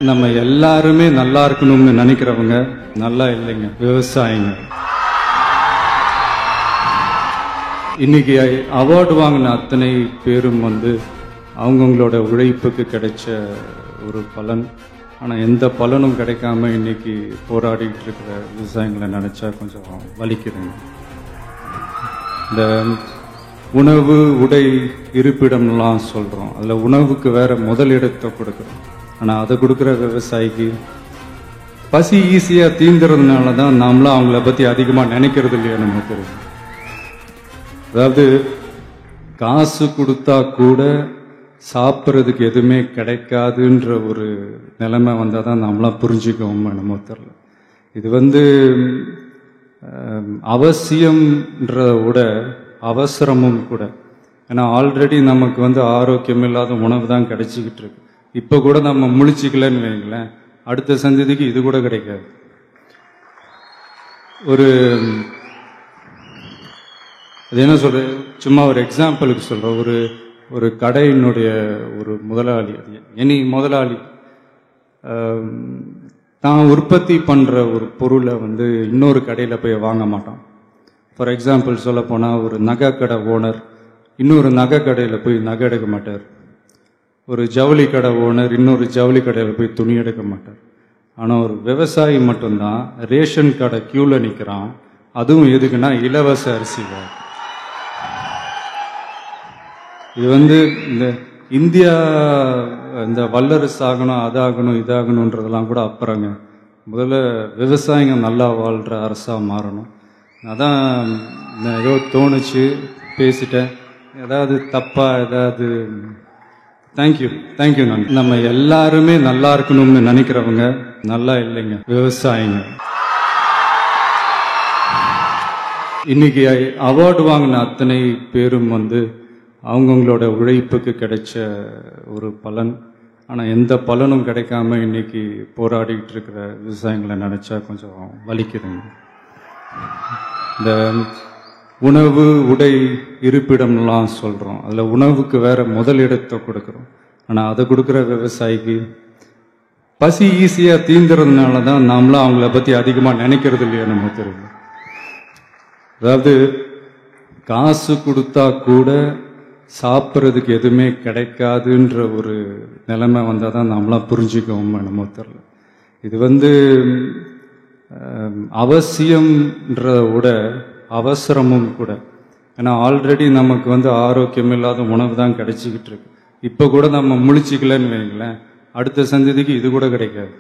நம்ம எல்லாருமே நல்லா இருக்கணும்னு நினைக்கிறவங்க நல்லா இல்லைங்க, விவசாயிங்க. இன்னைக்கு அவார்டு வாங்கின அத்தனை பேரும் அவங்கவுங்களோட உழைப்புக்கு கிடைச்ச ஒரு பலன். ஆனால் எந்த பலனும் கிடைக்காம இன்னைக்கு போராடிட்டு இருக்கிற விவசாயிகளை நினைச்சா கொஞ்சம் வலிக்குதுங்க. இந்த உணவு, உடை, இருப்பிடம்லாம் சொல்றோம். அதில் உணவுக்கு வேற முதலிடத்தை கொடுக்குறோம். ஆனால் அதை கொடுக்குற விவசாயிக்கு பசி ஈஸியாக தீந்துறதுனால தான் நாமளும் அவங்கள பற்றி அதிகமாக நினைக்கிறது இல்லையா நமக்கு தெரியும். அதாவது காசு கொடுத்தா கூட சாப்பிட்றதுக்கு எதுவுமே கிடைக்காதுன்ற ஒரு நிலைமை வந்தால் தான் நம்மளாம் புரிஞ்சுக்குவோம் நம்ம தெரியல. இது அவசியம்ன்ற விட அவசரமும் கூட. ஏன்னா ஆல்ரெடி நமக்கு ஆரோக்கியம் இல்லாத உணவு தான் கிடைச்சிக்கிட்டு இருக்கு. இப்போ கூட நம்ம முழிச்சிக்கலன்னு வைங்களேன், அடுத்த சந்ததிக்கு இது கூட கிடைக்காது. அது என்ன சொல்ற, சும்மா ஒரு எக்ஸாம்பிளுக்கு சொல்றேன். ஒரு கடையினுடைய ஒரு முதலாளி, எனி முதலாளி தான் உற்பத்தி பண்ற ஒரு பொருளை இன்னொரு கடையில போய் வாங்க மாட்டான். ஃபார் எக்ஸாம்பிள் சொல்ல போனா, ஒரு நகை கடை ஓனர் இன்னொரு நகை கடையில போய் நகை எடுக்க மாட்டார். ஒரு ஜவுளி கடை ஓனர் இன்னொரு ஜவுளி கடையில் போய் துணி எடுக்க மாட்டார். ஆனால் ஒரு விவசாயி மட்டும்தான் ரேஷன் கடை கியூல நிற்கிறான். அதுவும் எதுக்குன்னா இலவச அரிசி. இது இந்த இந்தியா இந்த வல்லரசு ஆகணும், அதாகணும், இதாகணுன்றதெல்லாம் கூட அப்புறங்க. முதல்ல விவசாயிங்க நல்லா வாழ்கிற அரசாக மாறணும். அதான் ஏதோ தோணுச்சு, பேசிட்டேன். ஏதாவது தப்பா ஏதாவது தேங்க்யூ. நம்ம எல்லாருமே நல்லா இருக்கணும்னு நினைக்கிறவங்க நல்லா இல்லைங்க, விவசாயிங்க. இன்னைக்கு அவார்டு வாங்கின அத்தனை பேரும் அவங்கவுங்களோட உழைப்புக்கு கிடைச்ச ஒரு பலன். ஆனால் எந்த பலனும் கிடைக்காம இன்னைக்கு போராடிட்டு இருக்கிற விவசாயிகளை நினைச்சா கொஞ்சம் வலிக்குதுங்க. இந்த உணவு, உடை, இருப்பிடம்லாம் சொல்றோம். அதில் உணவுக்கு வேற முதலிடத்தை கொடுக்குறோம். ஆனால் அதை கொடுக்குற விவசாயிக்கு பசி ஈஸியாக தீந்துறதுனால தான் நாமளும் அவங்கள பற்றி அதிகமாக நினைக்கிறது இல்லையா நமக்கு தெரியும். அதாவது காசு கொடுத்தா கூட சாப்பிட்றதுக்கு எதுவுமே கிடைக்காதுன்ற ஒரு நிலைமை வந்தால் தான் நாமளாம் புரிஞ்சுக்குவோம் நம்ம தெரியல. இது அவசியம்ன்றத விட அவசரமும் கூட. ஏன்னா ஆல்ரெடி நமக்கு ஆரோக்கியம் இல்லாத உணவு தான் கிடைச்சிக்கிட்டு இருக்கு. இப்போ கூட நம்ம முழிச்சிக்கலன்னு வைங்களேன், அடுத்த சந்ததிக்கு இது கூட கிடைக்காது.